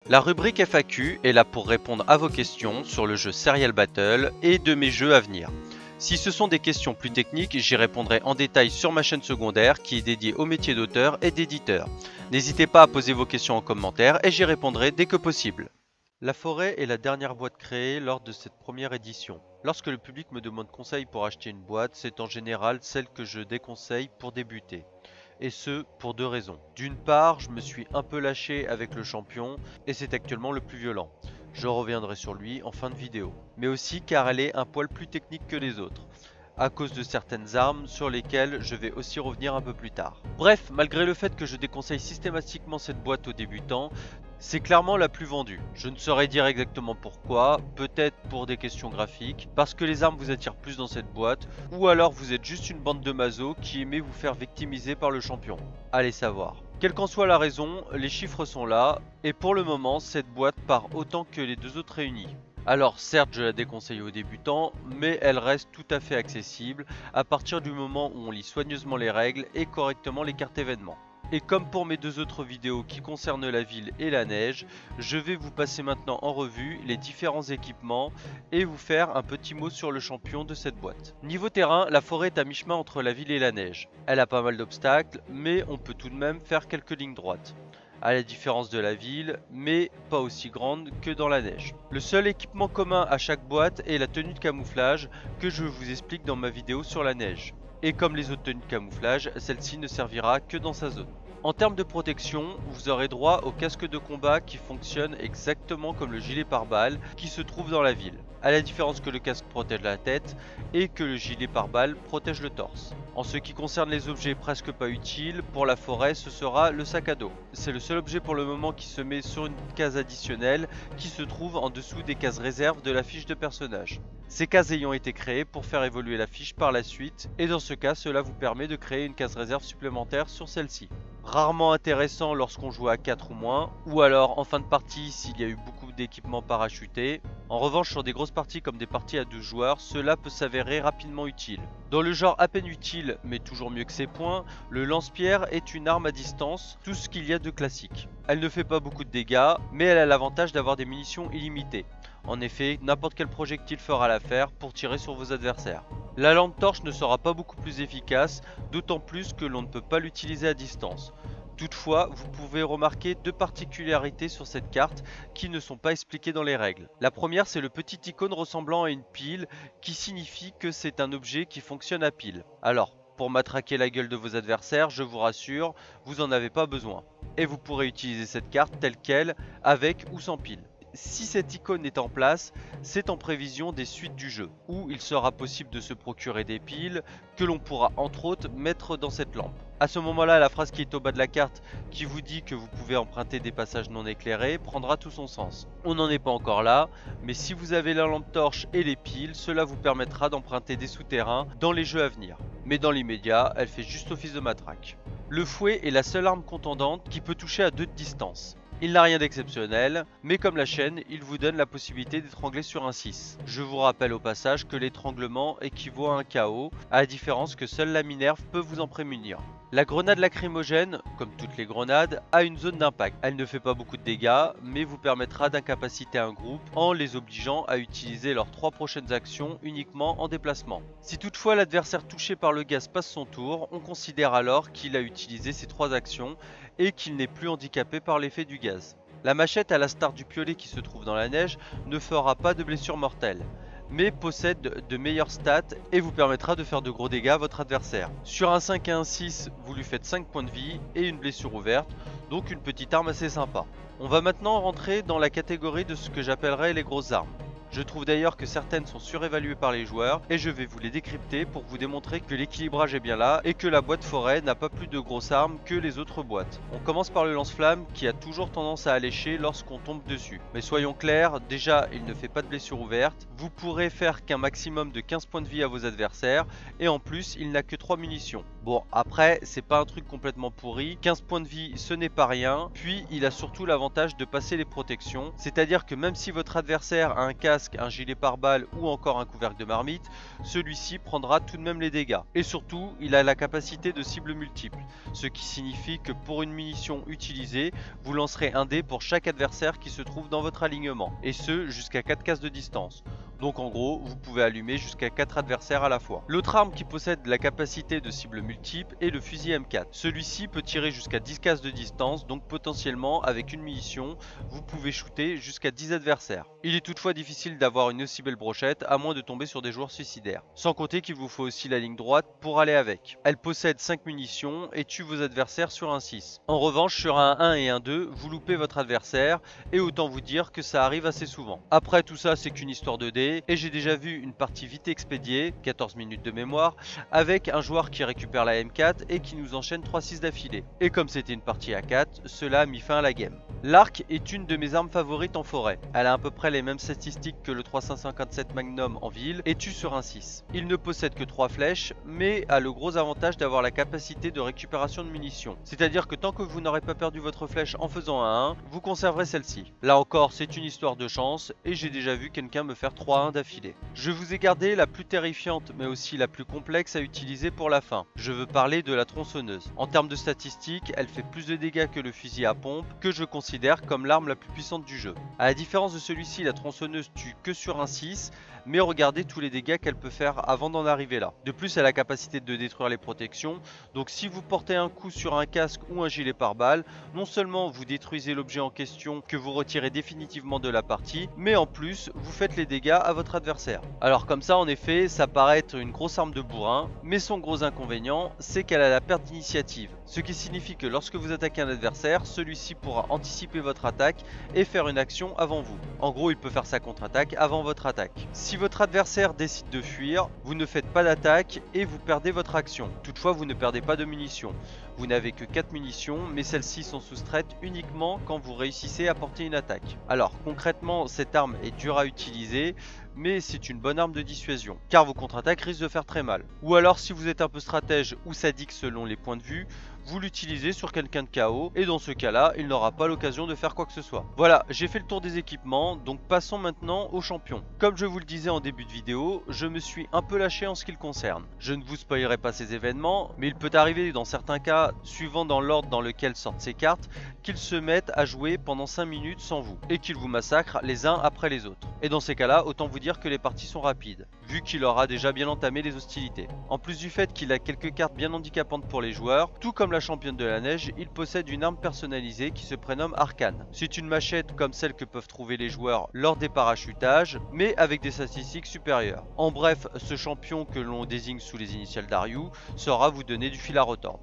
La rubrique FAQ est là pour répondre à vos questions sur le jeu Serial Battle et de mes jeux à venir. Si ce sont des questions plus techniques, j'y répondrai en détail sur ma chaîne secondaire qui est dédiée au métier d'auteur et d'éditeur. N'hésitez pas à poser vos questions en commentaire et j'y répondrai dès que possible. La forêt est la dernière boîte créée lors de cette première édition. Lorsque le public me demande conseil pour acheter une boîte, c'est en général celle que je déconseille pour débuter. Et ce, pour deux raisons. D'une part, je me suis un peu lâché avec le champion, et c'est actuellement le plus violent. Je reviendrai sur lui en fin de vidéo. Mais aussi car elle est un poil plus technique que les autres, à cause de certaines armes sur lesquelles je vais aussi revenir un peu plus tard. Bref, malgré le fait que je déconseille systématiquement cette boîte aux débutants, c'est clairement la plus vendue. Je ne saurais dire exactement pourquoi, peut-être pour des questions graphiques, parce que les armes vous attirent plus dans cette boîte, ou alors vous êtes juste une bande de masos qui aimez vous faire victimiser par le champion. Allez savoir. Quelle qu'en soit la raison, les chiffres sont là, et pour le moment, cette boîte part autant que les deux autres réunies. Alors certes, je la déconseille aux débutants, mais elle reste tout à fait accessible à partir du moment où on lit soigneusement les règles et correctement les cartes événements. Et comme pour mes deux autres vidéos qui concernent la ville et la neige, je vais vous passer maintenant en revue les différents équipements et vous faire un petit mot sur le champion de cette boîte. Niveau terrain, la forêt est à mi-chemin entre la ville et la neige. Elle a pas mal d'obstacles, mais on peut tout de même faire quelques lignes droites, à la différence de la ville, mais pas aussi grande que dans la neige. Le seul équipement commun à chaque boîte est la tenue de camouflage que je vous explique dans ma vidéo sur la neige. Et comme les autres tenues de camouflage, celle-ci ne servira que dans sa zone. En termes de protection, vous aurez droit au casque de combat qui fonctionne exactement comme le gilet pare-balles qui se trouve dans la ville, à la différence que le casque protège la tête et que le gilet pare-balles protège le torse. En ce qui concerne les objets presque pas utiles, pour la forêt ce sera le sac à dos. C'est le seul objet pour le moment qui se met sur une case additionnelle qui se trouve en dessous des cases réserves de la fiche de personnage. Ces cases ayant été créées pour faire évoluer la fiche par la suite, et dans ce cas cela vous permet de créer une case réserve supplémentaire sur celle-ci. Rarement intéressant lorsqu'on joue à 4 ou moins, ou alors en fin de partie s'il y a eu beaucoup d'équipements parachutés. En revanche sur des grosses parties comme des parties à 2 joueurs, cela peut s'avérer rapidement utile. Dans le genre à peine utile, mais toujours mieux que ses points, le lance-pierre est une arme à distance, tout ce qu'il y a de classique. Elle ne fait pas beaucoup de dégâts, mais elle a l'avantage d'avoir des munitions illimitées. En effet, n'importe quel projectile fera l'affaire pour tirer sur vos adversaires. La lampe torche ne sera pas beaucoup plus efficace, d'autant plus que l'on ne peut pas l'utiliser à distance. Toutefois, vous pouvez remarquer deux particularités sur cette carte qui ne sont pas expliquées dans les règles. La première, c'est le petit icône ressemblant à une pile qui signifie que c'est un objet qui fonctionne à pile. Alors, pour matraquer la gueule de vos adversaires, je vous rassure, vous n'en avez pas besoin. Et vous pourrez utiliser cette carte telle qu'elle, avec ou sans pile. Si cette icône est en place, c'est en prévision des suites du jeu, où il sera possible de se procurer des piles que l'on pourra entre autres mettre dans cette lampe. À ce moment-là, la phrase qui est au bas de la carte qui vous dit que vous pouvez emprunter des passages non éclairés prendra tout son sens. On n'en est pas encore là, mais si vous avez la lampe torche et les piles, cela vous permettra d'emprunter des souterrains dans les jeux à venir. Mais dans l'immédiat, elle fait juste office de matraque. Le fouet est la seule arme contondante qui peut toucher à 2 de distance. Il n'a rien d'exceptionnel, mais comme la chaîne, il vous donne la possibilité d'étrangler sur un 6. Je vous rappelle au passage que l'étranglement équivaut à un KO, à la différence que seule la Minerve peut vous en prémunir. La grenade lacrymogène, comme toutes les grenades, a une zone d'impact. Elle ne fait pas beaucoup de dégâts, mais vous permettra d'incapaciter un groupe en les obligeant à utiliser leurs 3 prochaines actions uniquement en déplacement. Si toutefois l'adversaire touché par le gaz passe son tour, on considère alors qu'il a utilisé ses 3 actions et qu'il n'est plus handicapé par l'effet du gaz. La machette, à la star du piolet qui se trouve dans la neige, ne fera pas de blessures mortelles, mais possède de meilleures stats et vous permettra de faire de gros dégâts à votre adversaire. Sur un 5 et un 6, vous lui faites 5 points de vie et une blessure ouverte, donc une petite arme assez sympa. On va maintenant rentrer dans la catégorie de ce que j'appellerais les grosses armes. Je trouve d'ailleurs que certaines sont surévaluées par les joueurs et je vais vous les décrypter pour vous démontrer que l'équilibrage est bien là et que la boîte forêt n'a pas plus de grosses armes que les autres boîtes. On commence par le lance-flamme qui a toujours tendance à allécher lorsqu'on tombe dessus. Mais soyons clairs, déjà il ne fait pas de blessure ouverte, vous pourrez faire qu'un maximum de 15 points de vie à vos adversaires et en plus il n'a que 3 munitions. Bon après c'est pas un truc complètement pourri, 15 points de vie ce n'est pas rien, puis il a surtout l'avantage de passer les protections, c'est à dire que même si votre adversaire a un casque casque, un gilet pare-balles ou encore un couvercle de marmite, celui-ci prendra tout de même les dégâts. Et surtout, il a la capacité de cible multiple, ce qui signifie que pour une munition utilisée, vous lancerez un dé pour chaque adversaire qui se trouve dans votre alignement, et ce jusqu'à 4 cases de distance. Donc en gros, vous pouvez allumer jusqu'à 4 adversaires à la fois. L'autre arme qui possède la capacité de cible multiple est le fusil M4. Celui-ci peut tirer jusqu'à 10 cases de distance, donc potentiellement avec une munition, vous pouvez shooter jusqu'à 10 adversaires. Il est toutefois difficile d'avoir une aussi belle brochette à moins de tomber sur des joueurs suicidaires. Sans compter qu'il vous faut aussi la ligne droite pour aller avec. Elle possède 5 munitions et tue vos adversaires sur un 6. En revanche, sur un 1 et un 2, vous loupez votre adversaire et autant vous dire que ça arrive assez souvent. Après tout ça, c'est qu'une histoire de dés. Et j'ai déjà vu une partie vite expédiée, 14 minutes de mémoire, avec un joueur qui récupère la M4 et qui nous enchaîne 3-6 d'affilée. Et comme c'était une partie à 4, cela a mis fin à la game. L'arc est une de mes armes favorites en forêt. Elle a à peu près les mêmes statistiques que le 357 Magnum en ville et tue sur un 6. Il ne possède que 3 flèches, mais a le gros avantage d'avoir la capacité de récupération de munitions. C'est-à-dire que tant que vous n'aurez pas perdu votre flèche en faisant un 1, vous conserverez celle-ci. Là encore, c'est une histoire de chance et j'ai déjà vu quelqu'un me faire 3-1 d'affilée. Je vous ai gardé la plus terrifiante mais aussi la plus complexe à utiliser pour la fin. Je veux parler de la tronçonneuse. En termes de statistiques, elle fait plus de dégâts que le fusil à pompe, que je considère comme l'arme la plus puissante du jeu. À la différence de celui-ci, la tronçonneuse tue que sur un 6, mais regardez tous les dégâts qu'elle peut faire avant d'en arriver là. De plus, elle a la capacité de détruire les protections, donc si vous portez un coup sur un casque ou un gilet pare-balles, non seulement vous détruisez l'objet en question que vous retirez définitivement de la partie, mais en plus, vous faites les dégâts à votre adversaire. Alors comme ça, en effet, ça paraît être une grosse arme de bourrin, mais son gros inconvénient, c'est qu'elle a la perte d'initiative. Ce qui signifie que lorsque vous attaquez un adversaire, celui-ci pourra anticiper votre attaque et faire une action avant vous. En gros, il peut faire sa contre-attaque avant votre attaque. Si votre adversaire décide de fuir, vous ne faites pas d'attaque et vous perdez votre action. Toutefois, vous ne perdez pas de munitions. Vous n'avez que 4 munitions, mais celles-ci sont soustraites uniquement quand vous réussissez à porter une attaque. Alors concrètement, cette arme est dure à utiliser, mais c'est une bonne arme de dissuasion, car vos contre-attaques risquent de faire très mal. Ou alors si vous êtes un peu stratège ou sadique selon les points de vue, vous l'utilisez sur quelqu'un de KO, et dans ce cas-là, il n'aura pas l'occasion de faire quoi que ce soit. Voilà, j'ai fait le tour des équipements, donc passons maintenant aux champions. Comme je vous le disais en début de vidéo, je me suis un peu lâché en ce qui le concerne. Je ne vous spoilerai pas ces événements, mais il peut arriver dans certains cas, suivant dans l'ordre dans lequel sortent ces cartes, qu'ils se mettent à jouer pendant 5 minutes sans vous, et qu'ils vous massacrent les uns après les autres. Et dans ces cas-là, autant vous dire que les parties sont rapides, vu qu'il aura déjà bien entamé les hostilités. En plus du fait qu'il a quelques cartes bien handicapantes pour les joueurs, tout comme la championne de la neige, il possède une arme personnalisée qui se prénomme Arcane. C'est une machette comme celle que peuvent trouver les joueurs lors des parachutages, mais avec des statistiques supérieures. En bref, ce champion que l'on désigne sous les initiales d'Aryu saura vous donner du fil à retordre.